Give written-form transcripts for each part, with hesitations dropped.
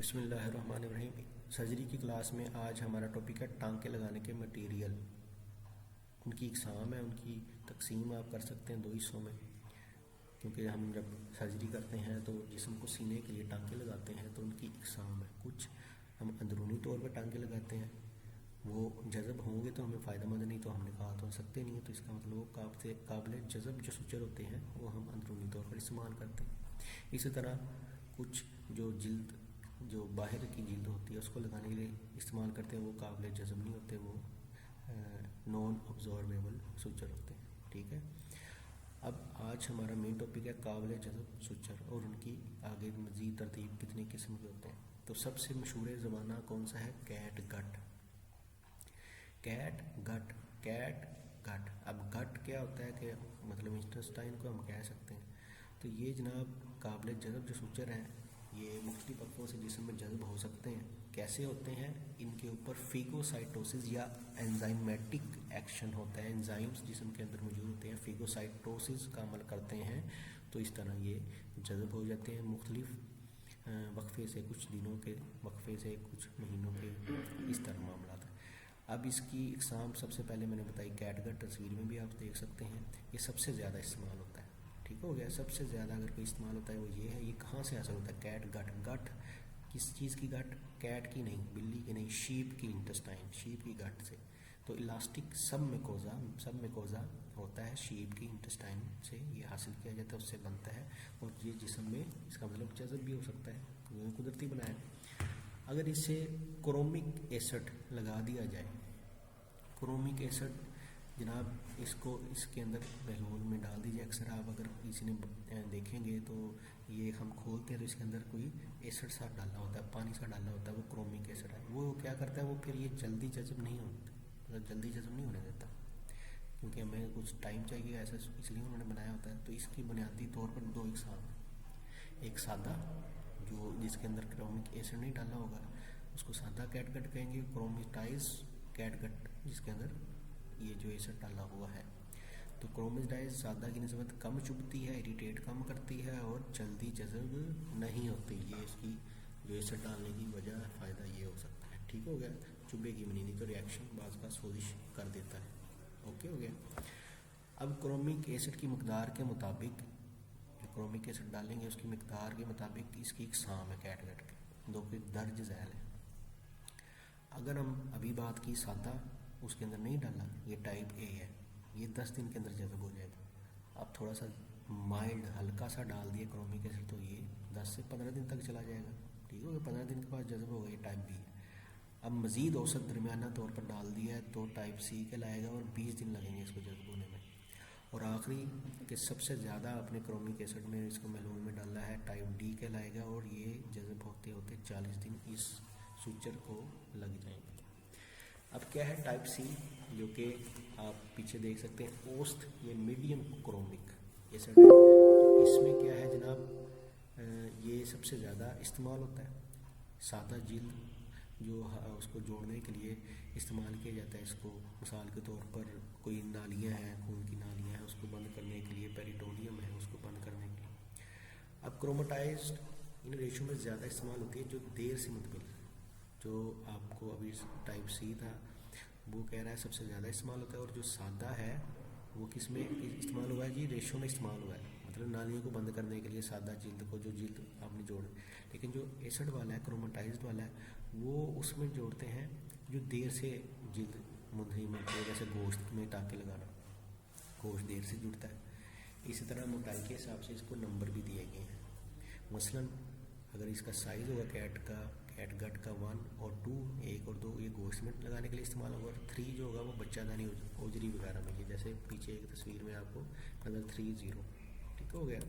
बिस्मिल्लाहिर्रहमानिर्रहीम। सर्जरी की क्लास में आज हमारा टॉपिक है टांके लगाने के मटेरियल। उनकी इकसाम है, उनकी तकसीम आप कर सकते हैं दो हिस्सों में, क्योंकि हम जब सर्जरी करते हैं तो जिस्म को सीने के लिए टांके लगाते हैं तो उनकी इकसाम है। कुछ हम अंदरूनी तौर पर टांके लगाते हैं, वो जज़ब होंगे तो हमें फ़ायदेमंद, नहीं तो हम निकाल तो सकते नहीं है। तो इसका मतलब वो काबिल जज़ब जो सुचर होते हैं वो हम अंदरूनी तौर पर इस्तेमाल करते हैं। इसी तरह कुछ जो बाहर की जिल्द होती है उसको लगाने के लिए इस्तेमाल करते हैं, वो काबिल जज़ब नहीं होते, वो नॉन ऑब्जॉर्वेबल सुचर होते हैं। ठीक है, अब आज हमारा मेन टॉपिक है काबिल जज़ब सुचर और उनकी आगे मज़ीद तरतीब कितने किस्म के होते हैं। तो सबसे मशहूर ज़माना कौन सा है? कैट गट। कैट गट। अब गट क्या होता है कि मतलब इंटेस्टाइन को हम कह सकते हैं। तो ये जनाब काबिल जज़ब जो सुचर हैं ये मुख्तलिफ वक्फों से जिस्म में जज़ब हो सकते हैं। कैसे होते हैं? इनके ऊपर फिगोसाइटोसिस या एंजाइमेटिक एक्शन होता है। एंजाइम्स जिस्म के अंदर मौजूद होते हैं, फिगोसाइटोसिस का अमल करते हैं, तो इस तरह ये जज़ब हो जाते हैं मुख्तलिफ वक्फे से, कुछ दिनों के वक्फे से, कुछ महीनों के, इस तरह मामला है। अब इसकी इकसाम सबसे पहले मैंने बताई कैटगट, तस्वीर में भी आप देख सकते हैं। ये सबसे ज़्यादा इस्तेमाल होता है। ठीक हो गया, सबसे ज़्यादा अगर कोई इस्तेमाल होता है वो ये है। ये कहाँ से हासिल होता है? कैट गट। गट किस चीज़ की गट? कैट की नहीं, बिल्ली की नहीं, शीप की इंटेस्टाइन, शीप की गट से। तो इलास्टिक सब मेकोजा होता है शीप की इंटेस्टाइन से, ये हासिल किया जाता है, उससे बनता है। और ये जिस्म में इसका मतलब जज़ब भी हो सकता है, कुदरती बनाया। अगर इसे क्रोमिक एसिड लगा दिया जाए, क्रोमिक एसिड जनाब इसको इसके अंदर बलून में डाल दीजिए। अक्सर आप अगर किसी ने देखेंगे तो ये हम खोलते हैं तो इसके अंदर कोई एसिड सा डालना होता है, पानी सा डालना होता है, वो क्रोमिक एसिड है। वो क्या करता है? वो फिर ये जल्दी जज़ब नहीं होता, मतलब जल्दी जज़ब नहीं होने देता, क्योंकि हमें कुछ टाइम चाहिए, ऐसा इसलिए उन्होंने बनाया होता है। तो इसकी बुनियादी तौर पर दो इकसाम, एक सादा जो जिसके अंदर क्रोमिक एसिड नहीं डालना होगा उसको सादा कैटगट कहेंगे, क्रोमिटाइज कैटगट जिसके अंदर ये जो एसिड डाला हुआ है। तो क्रोमिटाइज सादा की निस्बत कम चुभती है, इरिटेट कम करती है और जल्दी जज़ब नहीं होती। ये इसकी जो एसिड डालने की वजह फ़ायदा ये हो सकता है। ठीक हो गया, चुभेगी भी नहीं तो रिएक्शन बाज का सोजिश कर देता है। ओके हो गया। अब क्रोमिक एसिड की मकदार के मुताबिक, जो क्रोमिक एसिड डालेंगे उसकी मकदार के मुताबिक इसकी इकसाम है कैटगट के, दो के दर्ज झैल है। अगर हम अभी बात की सादा, उसके अंदर नहीं डाला, ये टाइप ए है, ये 10 दिन के अंदर जज़ब हो जाएगा। अब थोड़ा सा माइल्ड हल्का सा डाल दिया क्रोमिक एसिड तो ये 10 से 15 दिन तक चला जाएगा। ठीक हो गया, 15 दिन के बाद जज़ब होगा, ये टाइप बी है। अब मज़ीद औसत दरमियाना तौर पर डाल दिया है तो टाइप सी कहलाएगा और 20 दिन लगेंगे इसको जज़ब होने में। और आखिरी कि सबसे ज़्यादा अपने क्रोमिक एसिड में इसको मेलून में डाला है, टाइप डी कहलाएगा और ये जज़ब होते होते 40 दिन इस सुचर को लग जाएंगे। अब क्या है टाइप सी, जो कि आप पीछे देख सकते हैं ओस्ट, ये मीडियम क्रोमिक एसिड है। तो इसमें क्या है जनाब, ये सबसे ज़्यादा इस्तेमाल होता है। सादा जिल्द जो उसको जोड़ने के लिए इस्तेमाल किया जाता है। इसको मिसाल के तौर पर कोई नालियाँ हैं, खून की नालियाँ हैं, उसको बंद करने के लिए, पेरिटोनियम है उसको बंद करने के लिए। अब क्रोमेटाइज्ड इन रेशो में ज़्यादा इस्तेमाल होती है, जो देर से मुतमिल, जो आपको अभी टाइप सी था वो कह रहा है सबसे ज़्यादा इस्तेमाल होता है। और जो सादा है वो किस में इस्तेमाल हुआ है जी? रेशो में इस्तेमाल हुआ है, मतलब नालियों को बंद करने के लिए सादा जिल्द को, जो जिल्द आपने जोड़। लेकिन जो एसिड वाला है, क्रोमेटाइज्ड वाला है, वो उसमें जोड़ते हैं जो देर से जिल्द मुंदरी में, जैसे गोश्त में टाँके लगाना, गोश्त देर से जुड़ता है। इसी तरह मोटाई के हिसाब से इसको नंबर भी दिए गए हैं। मसलन अगर इसका साइज़ होगा कैटगट का 1 और 2, 1 और 2, ये गोश्त में लगाने के लिए इस्तेमाल होगा। और 3 जो होगा वो बच्चादानी ओजरी वगैरह में, ये जैसे पीछे एक तस्वीर में आपको नज़र 3-0। ठीक हो गया।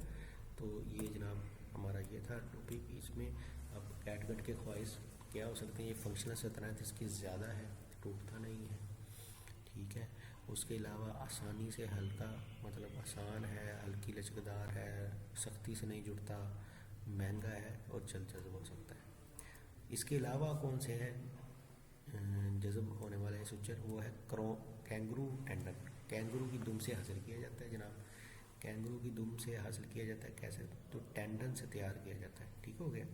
तो ये जनाब हमारा ये था टॉपिक। इसमें अब कैटगट के ख्वाहिश क्या हो सकते हैं? ये फंक्शनल सतह इसकी ज़्यादा है, टूटता नहीं है। ठीक है, उसके अलावा आसानी से हल्का, मतलब आसान है, हल्की लचकदार है, सख्ती से नहीं जुड़ता, महंगा है और जल्द जज़ब हो सकता है। इसके अलावा कौन से हैं जज़ब होने वाले सुचर? वो है कैंगरू टेंडन। कैंगरू की दुम से हासिल किया जाता है जनाब, कैंगरू की दुम से हासिल किया जाता है। कैसे? तो टेंडन से तैयार किया जाता है। ठीक हो गया।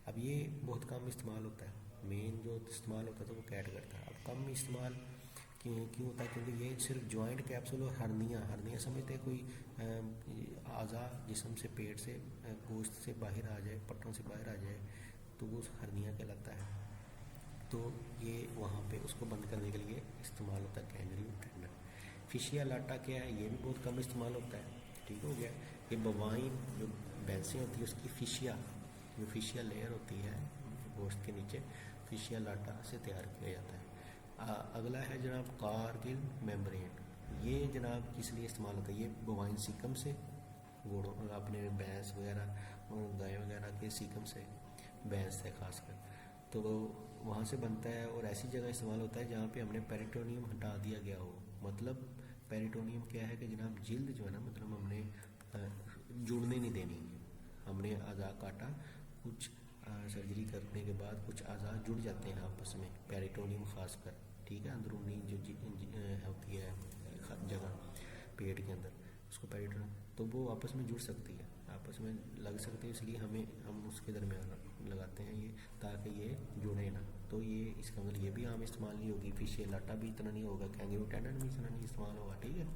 अब ये बहुत कम इस्तेमाल होता है, मेन जो इस्तेमाल होता है तो वो कैट करता है। अब कम इस्तेमाल क्यों क्यों होता है? क्योंकि ये सिर्फ जॉइंट कैप्सूल और हर्निया समझते हैं, कोई अज़ा जिस्म से, पेट से, गोश्त से बाहर आ जाए, पट्टों से बाहर आ जाए तो वो हर्निया कहलाता है। तो ये वहाँ पे उसको बंद करने के लिए इस्तेमाल होता है कैंगरी टेंडन। फिशिया लाटा क्या है? ये भी बहुत कम इस्तेमाल होता है, ठीक हो गया। ये बवाइन जो भैंसें होती है उसकी फिशिया, जो फिशिया लेयर होती है गोश्त के नीचे, फिशिया लाटा से तैयार किया जाता है। अगला है जनाब कारगिल मेम्ब्रेन। ये जनाब किस लिए इस्तेमाल होता है? ये बवाइन सीकम से, घोड़ों अपने भैंस वगैरह और गाय वगैरह के सीकम से, भैंस से खासकर, तो वहाँ से बनता है और ऐसी जगह इस्तेमाल होता है जहाँ पे हमने पेरिटोनियम हटा दिया गया हो। मतलब पेरिटोनियम क्या है कि जनाब जिल्द जो है ना, मतलब हमने जुड़ने नहीं देनी, हमने अज़ा काटा, कुछ सर्जरी करने के बाद कुछ अज़ा जुड़ जाते हैं आपस में, पेरिटोनियम खासकर, ठीक है, अंदरूनी जो होती है जगह पेट के अंदर, उसको पेरिटोनियम, तो वो आपस में जुड़ सकती है, आपस में लग सकती है, इसलिए हम उसके दरमियान लगाते हैं ये, ताकि ये जुड़े ना। तो ये इसका मतलब ये भी आम इस्तेमाल नहीं होगी, फिशिया लाटा भी इतना नहीं होगा, कैंगरू टेंडन भी इतना नहीं इस्तेमाल होगा, ठीक है।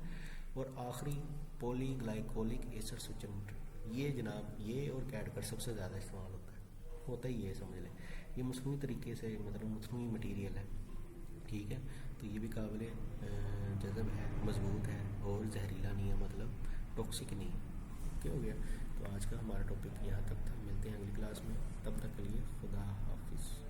और आखिरी पॉलीग्लाइकोलिक एसिड सुचन, ये जनाब ये और कैट कर सबसे ज़्यादा इस्तेमाल होता ही है, समझ लें। ये मसनूई तरीके से, मतलब मसनूई मटीरियल है, ठीक है। तो ये भी काबिल जज़ब है, मजबूत है और जहरीला नहीं है, मतलब टॉक्सिक नहीं है। ओके हो गया। तो आज का हमारा टॉपिक यहाँ तक था, मिलते हैं अगली क्लास में, तब तक के लिए खुदा हाफिज़।